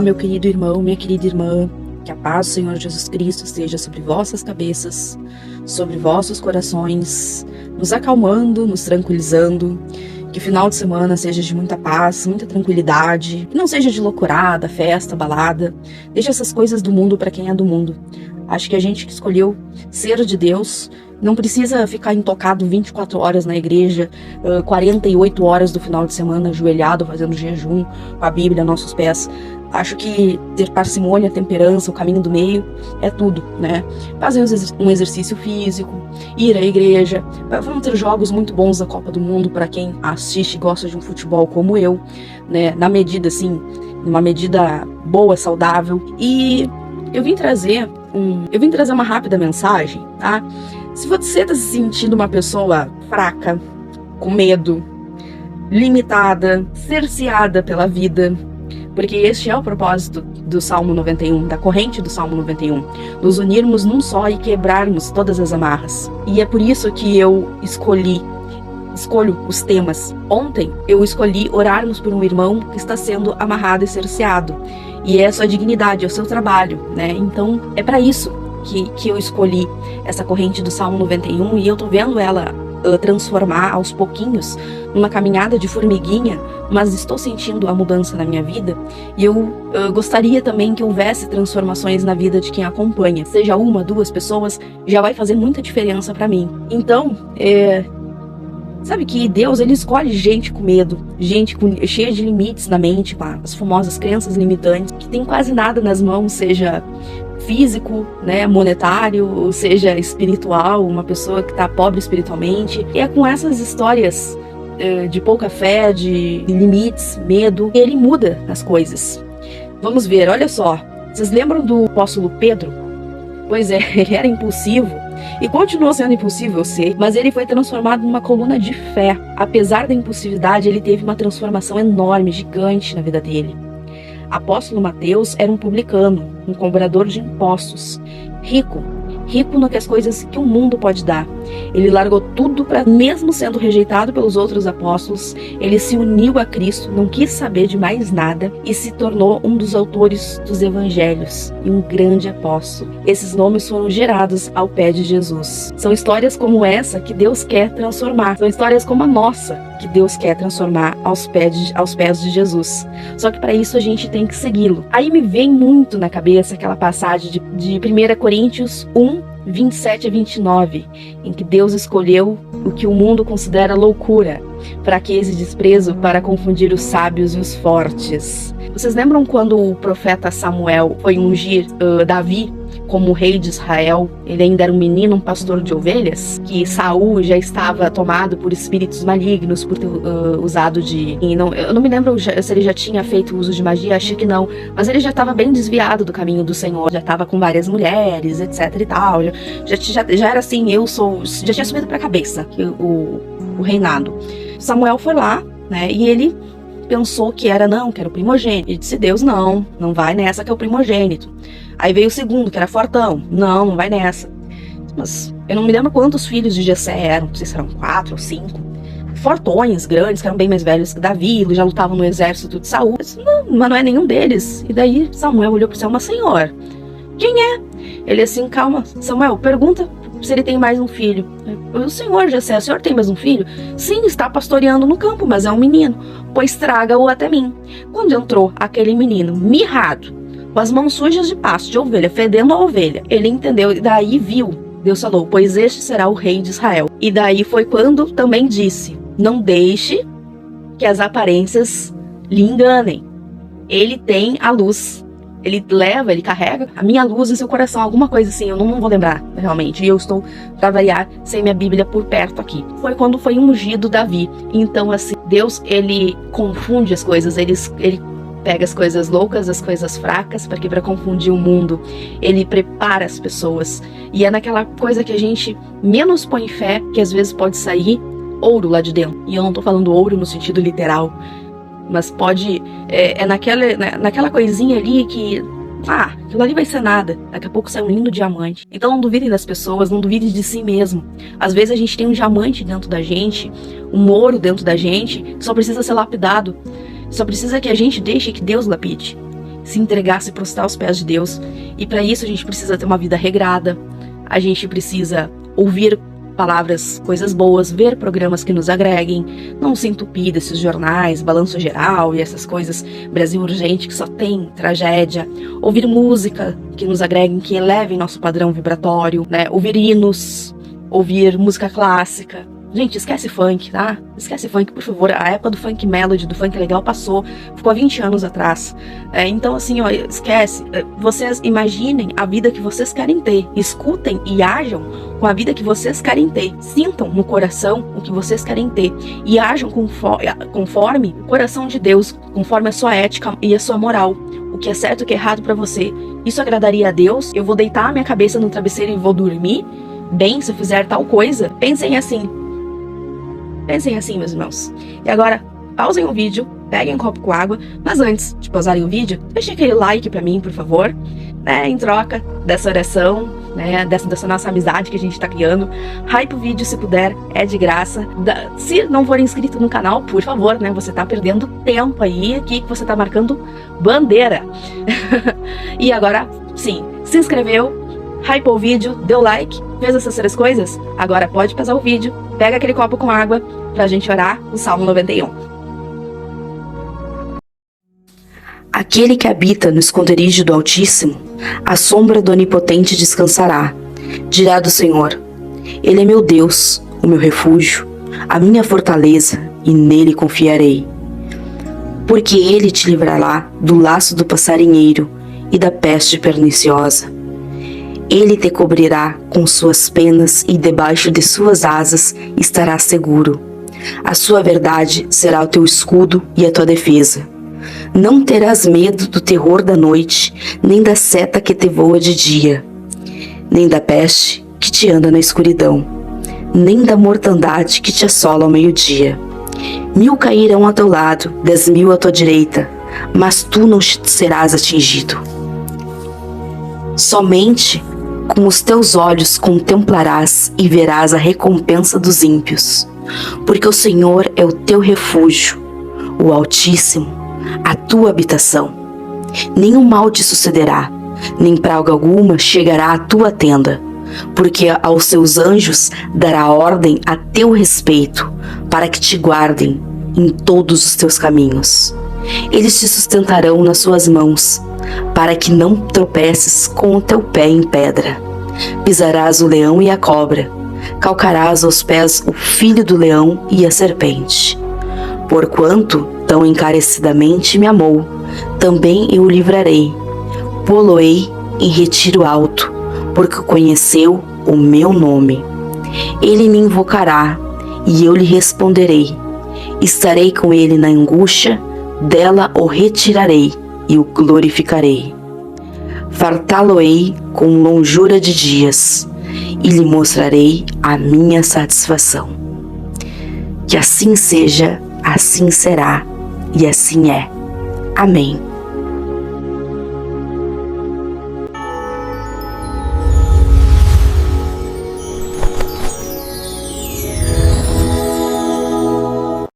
meu querido irmão, minha querida irmã, que a paz do Senhor Jesus Cristo esteja sobre vossas cabeças, sobre vossos corações, nos acalmando, nos tranquilizando, que o final de semana seja de muita paz, muita tranquilidade, que não seja de loucurada, festa, balada. Deixa essas coisas do mundo para quem é do mundo. Acho que a gente que escolheu ser de Deus não precisa ficar intocado 24 horas na igreja, 48 horas do final de semana ajoelhado, fazendo jejum, com a Bíblia a nossos pés. Acho que ter parcimônia, temperança, o caminho do meio é tudo, né? Fazer um exercício físico, ir à igreja. Vamos ter jogos muito bons da Copa do Mundo para quem assiste e gosta de um futebol como eu, né? Na medida, assim, uma medida boa, saudável. E eu vim trazer uma rápida mensagem, tá? Se você está se sentindo uma pessoa fraca, com medo, limitada, cerceada pela vida, porque este é o propósito do Salmo 91, da corrente do Salmo 91, nos unirmos num só e quebrarmos todas as amarras. E é por isso que eu escolho os temas. Ontem eu escolhi orarmos por um irmão que está sendo amarrado e cerceado. E é a sua dignidade, é o seu trabalho, né? Então é para isso que eu escolhi essa corrente do Salmo 91 e eu tô vendo ela transformar aos pouquinhos numa caminhada de formiguinha, mas estou sentindo a mudança na minha vida e eu gostaria também que houvesse transformações na vida de quem acompanha. Seja uma, duas pessoas, já vai fazer muita diferença para mim. Então, sabe que Deus, ele escolhe gente com medo, gente cheia de limites na mente, com as famosas crenças limitantes, que tem quase nada nas mãos, seja físico, né, monetário, ou seja espiritual, uma pessoa que está pobre espiritualmente. E é com essas histórias de pouca fé, de limites, medo, que ele muda as coisas. Vamos ver, olha só, vocês lembram do apóstolo Pedro? Pois é, ele era impulsivo e continuou sendo impulsivo, eu sei, mas ele foi transformado numa coluna de fé. Apesar da impulsividade, ele teve uma transformação enorme, gigante na vida dele. Apóstolo Mateus era um publicano, um cobrador de impostos, rico nas coisas que o mundo pode dar. Ele largou tudo para, mesmo sendo rejeitado pelos outros apóstolos, ele se uniu a Cristo, não quis saber de mais nada e se tornou um dos autores dos evangelhos e um grande apóstolo. Esses nomes foram gerados ao pé de Jesus. São histórias como essa que Deus quer transformar. São histórias como a nossa que Deus quer transformar aos pés de Jesus. Só que para isso a gente tem que segui-lo. Aí me vem muito na cabeça aquela passagem de 1 Coríntios 1, 27 a 29, em que Deus escolheu o que o mundo considera loucura, fraqueza e desprezo, para confundir os sábios e os fortes. Vocês lembram quando o profeta Samuel foi ungir Davi como rei de Israel? Ele ainda era um menino, um pastor de ovelhas, que Saul já estava tomado por espíritos malignos, por ter usado de... eu não me lembro se ele já tinha feito uso de magia, acho que não, mas ele já estava bem desviado do caminho do Senhor, já estava com várias mulheres, etc e tal, já era assim, já tinha subido para a cabeça o reinado. Samuel foi lá, né, e ele pensou que era o primogênito. Ele disse: Deus, não vai nessa que é o primogênito. Aí veio o segundo, que era fortão. Não vai nessa. Mas eu não me lembro quantos filhos de Jessé eram, não sei se eram 4 ou 5. Fortões, grandes, que eram bem mais velhos que Davi, já lutavam no exército de Saul. Eu disse: mas não é nenhum deles. E daí Samuel olhou para o céu: mas Senhor, quem é? Ele assim: calma, Samuel, pergunta se ele tem mais um filho. O Senhor, Jessé, o senhor tem mais um filho? Sim, está pastoreando no campo, mas é um menino. Pois traga-o até mim. Quando entrou aquele menino, mirrado, com as mãos sujas de pasto de ovelha, fedendo a ovelha, ele entendeu e daí viu. Deus falou: pois este será o rei de Israel. E daí foi quando também disse: não deixe que as aparências lhe enganem. Ele tem a luz. Ele carrega a minha luz em seu coração, alguma coisa assim, eu não vou lembrar realmente. E eu estou, para variar, sem minha Bíblia por perto aqui. Foi quando foi ungido Davi. Então, assim, Deus, ele confunde as coisas, ele pega as coisas loucas, as coisas fracas, para confundir o mundo. Ele prepara as pessoas. E é naquela coisa que a gente menos põe fé, que às vezes pode sair ouro lá de dentro. E eu não tô falando ouro no sentido literal, mas pode, naquela coisinha ali que, aquilo ali vai ser nada, daqui a pouco sai um lindo diamante. Então não duvidem das pessoas, não duvidem de si mesmo. Às vezes a gente tem um diamante dentro da gente, um ouro dentro da gente, que só precisa ser lapidado, só precisa que a gente deixe que Deus lapide. se entregar, se prostrar aos pés de Deus. E para isso a gente precisa ter uma vida regrada, a gente precisa ouvir palavras, coisas boas, ver programas que nos agreguem, não se entupir desses jornais, Balanço Geral e essas coisas, Brasil Urgente, que só tem tragédia, ouvir música que nos agreguem, que elevem nosso padrão vibratório, né? Ouvir hinos, ouvir música clássica. Gente, esquece funk, tá? Esquece funk, por favor. A época do funk melody, do funk legal passou. Ficou há 20 anos atrás. Então, assim, ó, esquece. Vocês imaginem a vida que vocês querem ter. Escutem e ajam com a vida que vocês querem ter. Sintam no coração o que vocês querem ter. E ajam conforme o coração de Deus, conforme a sua ética e a sua moral. O que é certo e o que é errado pra você. Isso agradaria a Deus? Eu vou deitar a minha cabeça no travesseiro e vou dormir bem se eu fizer tal coisa? Pensem assim. Pensem assim, meus irmãos. E agora, pausem o vídeo, peguem um copo com água, mas antes de pausarem o vídeo, deixem aquele like pra mim, por favor, né, em troca dessa oração, né, dessa nossa amizade que a gente tá criando. Hype o vídeo se puder, é de graça. Se não for inscrito no canal, por favor, né, você tá perdendo tempo aí, aqui que você tá marcando bandeira. E agora, sim, se inscreveu, hypou o vídeo, deu like, fez essas 3 coisas, agora pode pausar o vídeo, pega aquele copo com água pra gente orar o Salmo 91. Aquele que habita no esconderijo do Altíssimo, à sombra do Onipotente descansará. Dirá do Senhor: Ele é meu Deus, o meu refúgio, a minha fortaleza, e nele confiarei. Porque ele te livrará do laço do passarinheiro e da peste perniciosa. Ele te cobrirá com suas penas e debaixo de suas asas estarás seguro. A sua verdade será o teu escudo e a tua defesa. Não terás medo do terror da noite, nem da seta que te voa de dia, nem da peste que te anda na escuridão, nem da mortandade que te assola ao meio-dia. 1000 cairão ao teu lado, 10.000 à tua direita, mas tu não serás atingido. Somente com os teus olhos contemplarás e verás a recompensa dos ímpios, porque o Senhor é o teu refúgio, o Altíssimo, a tua habitação. Nenhum mal te sucederá, nem praga alguma chegará à tua tenda, porque aos seus anjos dará ordem a teu respeito, para que te guardem em todos os teus caminhos. Eles te sustentarão nas suas mãos, para que não tropeces com o teu pé em pedra. Pisarás o leão e a cobra, calcarás aos pés o filho do leão e a serpente. Porquanto tão encarecidamente me amou, também eu o livrarei. Pô-lo-ei em retiro alto, porque conheceu o meu nome. Ele me invocará, e eu lhe responderei. Estarei com ele na angústia, dela o retirarei e o glorificarei. Fartá-lo-ei com longura de dias, e lhe mostrarei a minha satisfação. Que assim seja, assim será, e assim é. Amém.